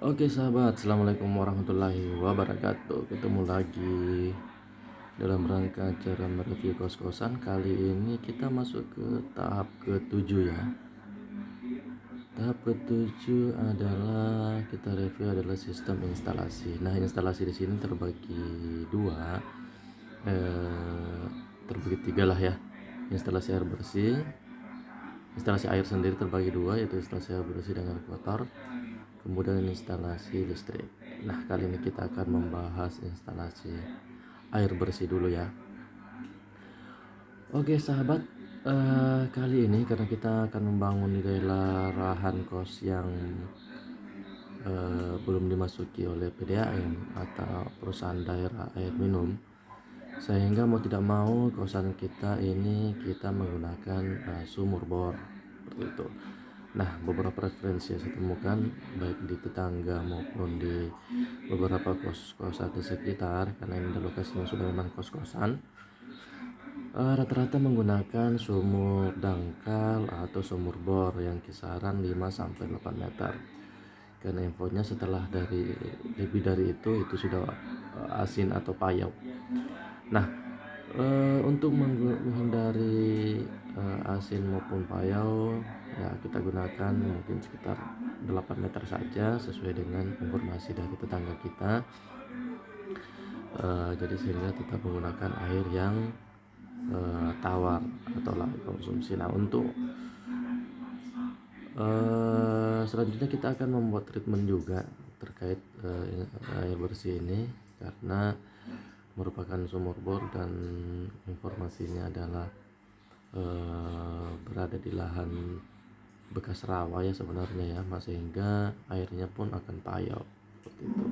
Oke sahabat, assalamualaikum warahmatullahi wabarakatuh. Ketemu lagi dalam rangka cara mereview kos-kosan. Kali ini kita masuk ke tahap ketujuh ya. Tahap ketujuh adalah kita review adalah sistem instalasi. Nah, instalasi di sini terbagi dua, terbagi tiga lah ya. Instalasi air bersih, instalasi air sendiri terbagi dua, yaitu instalasi air bersih dan air kotor. Kemudian instalasi listrik. Nah, kali ini kita akan membahas instalasi air bersih dulu ya. Oke sahabat, kali ini karena kita akan membangun di daerah kos yang belum dimasuki oleh PDAM atau perusahaan daerah air minum, sehingga mau tidak mau kosan kita ini kita menggunakan sumur bor seperti itu. Nah, beberapa referensi yang saya temukan baik di tetangga maupun di beberapa kos-kosan di sekitar, karena ini lokasinya sudah memang kos-kosan, rata-rata menggunakan sumur dangkal atau sumur bor yang kisaran 5-8 meter. Karena infonya setelah dari lebih dari itu sudah asin atau payau. Nah, untuk menghindari asin maupun payau ya kita gunakan mungkin sekitar 8 meter saja sesuai dengan informasi dari tetangga kita. Jadi sehingga tetap menggunakan air yang tawar atau layak konsumsi. Nah, untuk selanjutnya kita akan membuat treatment juga terkait air bersih ini, karena merupakan sumur bor dan informasinya adalah berada di lahan bekas rawa ya sebenarnya ya, sehingga airnya pun akan payau seperti itu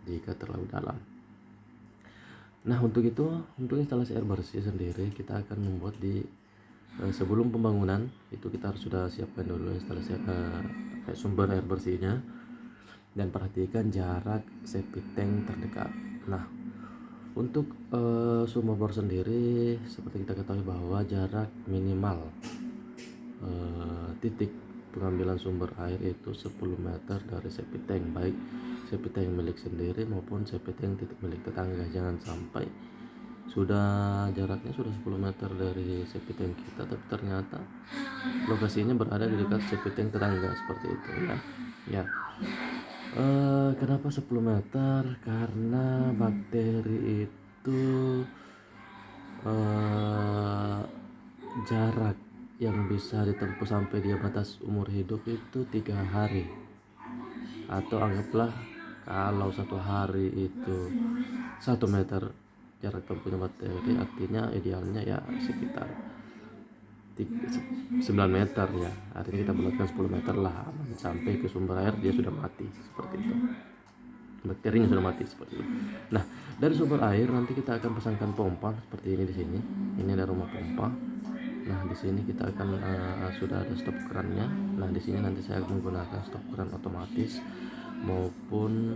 jika terlalu dalam. Nah, untuk instalasi air bersih sendiri kita akan membuat di sebelum pembangunan itu kita harus sudah siapkan dulu instalasi sumber air bersihnya, dan perhatikan jarak septic tank terdekat. Nah, untuk sumur bor sendiri seperti kita ketahui bahwa jarak minimal titik pengambilan sumber air itu 10 meter dari septic tank, baik septic tank milik sendiri maupun septic tank titik milik tetangga. Jangan sampai jaraknya sudah 10 meter dari septic tank kita, tapi ternyata lokasinya berada di dekat septic tank tetangga, seperti itu ya. Kenapa 10 meter? Karena bakteri itu jarak yang bisa ditempuh sampai dia batas umur hidup itu 3 hari, atau anggaplah kalau 1 hari itu 1 meter jarak tempuhnya bakteri, artinya idealnya ya sekitar 9 meter ya, artinya kita bulatkan 10 meter lah sampai ke sumber air dia sudah mati, seperti itu, bakterinya sudah mati seperti itu. Nah, dari sumber air nanti kita akan pasangkan pompa seperti ini. Di sini ini ada rumah pompa. Nah, di sini kita akan sudah ada stop kerannya. Nah, di sini nanti saya akan menggunakan stop keran otomatis maupun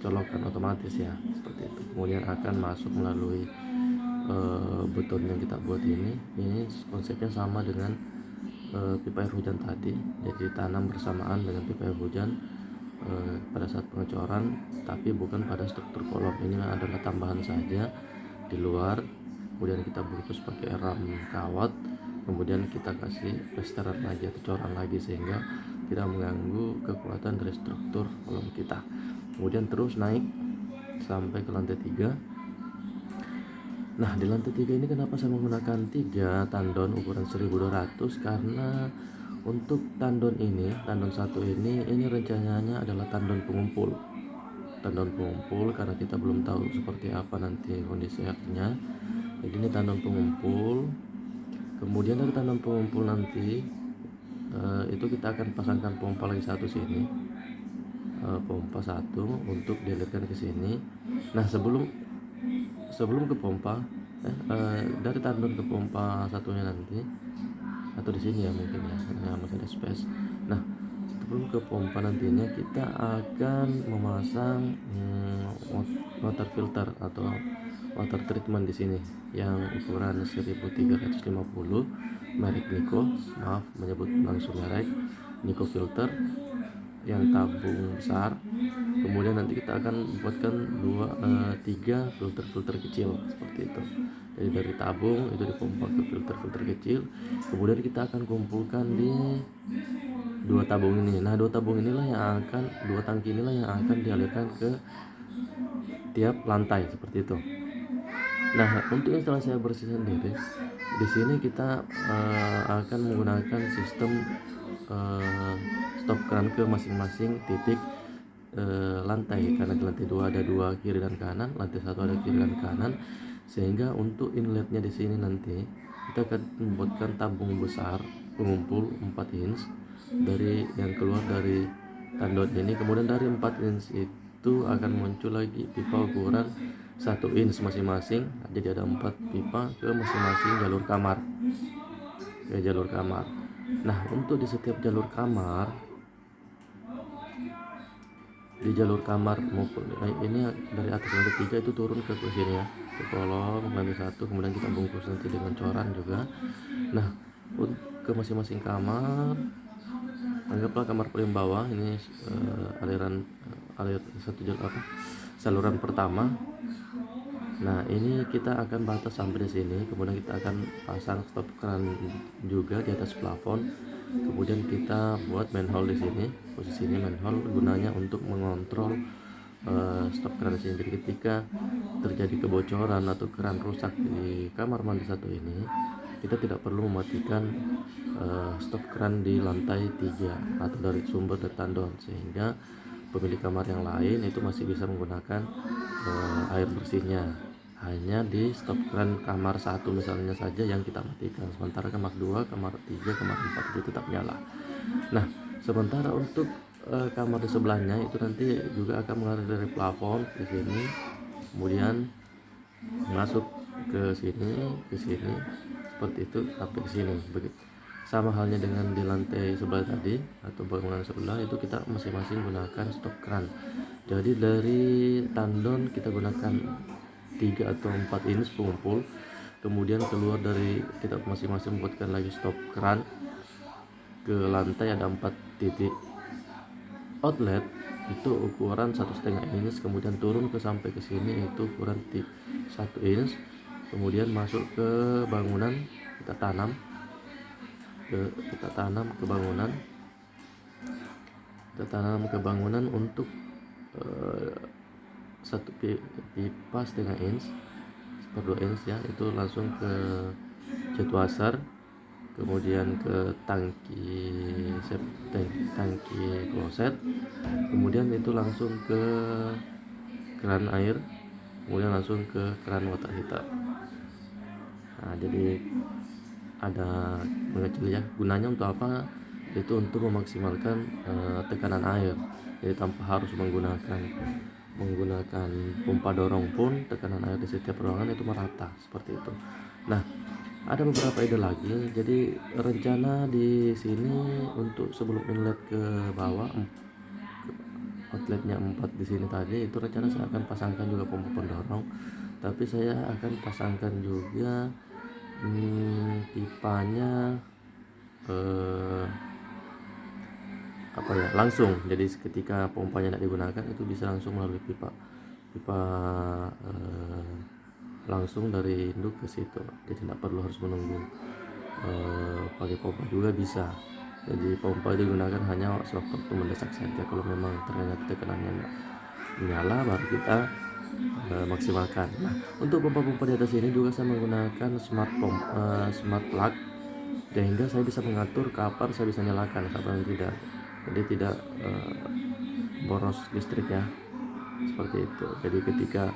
colokan otomatis ya, seperti itu. Kemudian akan masuk melalui beton yang kita buat ini konsepnya sama dengan pipa air hujan tadi, jadi tanam bersamaan dengan pipa air hujan pada saat pengecoran, tapi bukan pada struktur kolom. Ini adalah tambahan saja di luar. Kemudian kita bungkus pakai ram kawat, kemudian kita kasih plesteran lagi atau coran lagi sehingga tidak mengganggu kekuatan dari struktur kolom kita. Kemudian terus naik sampai ke lantai 3. Nah, di lantai 3 ini kenapa saya menggunakan 3 tandon ukuran 1200? Karena untuk tandon satu ini rencananya adalah tandon pengumpul karena kita belum tahu seperti apa nanti kondisi airnya. Jadi ini tandon pengumpul. Kemudian dari tandon pengumpul nanti itu kita akan pasangkan pompa lagi satu sini, pompa satu untuk dialirkan ke sini. Nah, sebelum ke pompa dari tandon ke pompa satunya nanti, atau di sini ya mungkin ya masih ada space. Nah, sebelum ke pompa nantinya kita akan memasang water filter atau water treatment di sini yang ukuran 1350 merek Niko, maaf menyebut langsung merek Niko filter yang tabung besar. Kemudian nanti kita akan buatkan 3 filter kecil seperti itu. Jadi dari tabung itu dipompa ke filter kecil, kemudian kita akan kumpulkan di 2 tabung ini. Nah, 2 tangki inilah yang akan dialirkan ke tiap lantai seperti itu. Nah, untuk instalasi air bersih sendiri, di sini kita akan menggunakan sistem stop keran ke masing-masing titik lantai, karena di lantai 2 ada 2 kiri dan kanan, lantai 1 ada kiri dan kanan, sehingga untuk inletnya di sini nanti kita akan membuatkan tabung besar pengumpul 4 inch dari yang keluar dari tandon ini. Kemudian dari 4 inch itu akan muncul lagi pipa ukuran 1 inch masing-masing. Jadi ada 4 pipa ke masing-masing jalur kamar. Nah, untuk di setiap jalur kamar, maupun ini dari atas lantai 3 itu turun ke sini ya, ke kolom lantai 1, kemudian kita bungkus nanti dengan coran juga. Nah, ke masing-masing kamar, anggaplah kamar paling bawah ini saluran pertama. Nah, ini kita akan batas sampai di sini, kemudian kita akan pasang stop keran juga di atas plafon. Kemudian kita buat manhole di sini, posisinya manhole gunanya untuk mengontrol stop keran di sini. Jadi ketika terjadi kebocoran atau keran rusak di kamar mandi 1 ini, kita tidak perlu mematikan stop keran di lantai 3 atau dari sumber dari tandon, sehingga pemilik kamar yang lain itu masih bisa menggunakan air bersihnya. Hanya di stop keran kamar 1 misalnya saja yang kita matikan, sementara kamar 2, kamar 3, kamar 4 itu tetap nyala. Nah, sementara untuk kamar di sebelahnya itu nanti juga akan mengalir dari plafon di sini, kemudian masuk ke sini seperti itu sampai ke sini. Begitu. Sama halnya dengan di lantai sebelah tadi atau bangunan sebelah, itu kita masing-masing gunakan stop keran. Jadi dari tandon kita gunakan 3 atau 4 inch pengumpul, kemudian keluar dari kita masing-masing buatkan lagi stop keran ke lantai, ada 4 titik outlet itu ukuran 1,5 inch, kemudian turun sampai ke sini itu ukuran 1 inch, kemudian masuk ke bangunan, kita tanam ke bangunan untuk satu pipa 1,5 inch per 2 inch ya, itu langsung ke jet washer, kemudian ke tangki kloset, kemudian itu langsung ke keran air, kemudian langsung ke keran water heater. Nah, jadi ada mengecil ya, gunanya untuk apa? Itu untuk memaksimalkan tekanan air. Jadi tanpa harus menggunakan pompa dorong pun tekanan air di setiap ruangan itu merata seperti itu. Nah, ada beberapa ide lagi. Jadi rencana di sini untuk sebelum inlet ke bawah, outletnya 4 di sini tadi, itu rencana saya akan pasangkan juga pompa pendorong, tapi saya akan pasangkan juga pipanya langsung. Jadi ketika pompanya tidak digunakan itu bisa langsung melalui pipa langsung dari induk ke situ. Jadi tidak perlu harus menunggu pakai pompa juga bisa. Jadi pompa digunakan hanya sewaktu mendesak saja. Kalau memang ternyata tekanannya menyala, baru kita maksimalkan. Nah, untuk pompa-pompa di atas ini juga saya menggunakan smart plug, sehingga saya bisa mengatur kapan saya bisa nyalakan, kapan tidak. Jadi tidak boros listrik ya, seperti itu. Jadi ketika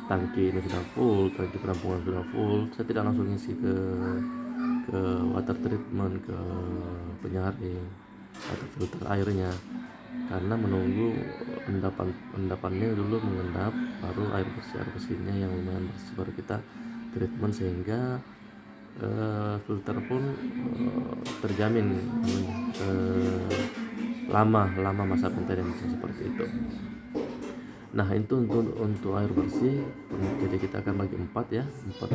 tangki ini sudah full, tangki penampungan sudah full, saya tidak langsung isi ke water treatment, ke penyaring atau filter airnya, karena menunggu endapannya dulu mengendap, baru air bersihnya yang lumayan bersih baru kita treatment, sehingga filter pun terjamin lama masa maintenance seperti itu. Nah, itu untuk air bersih. Jadi kita akan bagi 4 ya, 4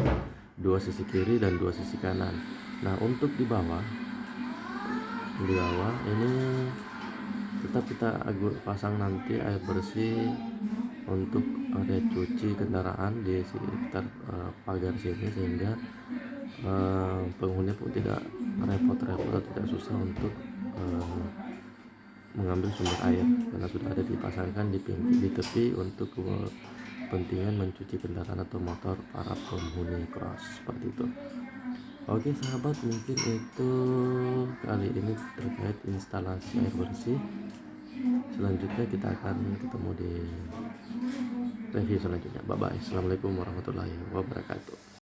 dua sisi kiri dan dua sisi kanan. Nah, untuk di bawah ini tetap kita pasang nanti air bersih untuk area cuci kendaraan di sekitar pagar sini, sehingga penghuni pun tidak repot-repot atau tidak susah untuk mengambil sumber air, karena sudah ada dipasangkan di tepi untuk kepentingan mencuci kendaraan atau motor para penghuni kos, seperti itu. Oke sahabat, mungkin itu kali ini terkait instalasi air bersih. Selanjutnya kita akan ketemu di review selanjutnya. Bye bye. Assalamualaikum warahmatullahi wabarakatuh.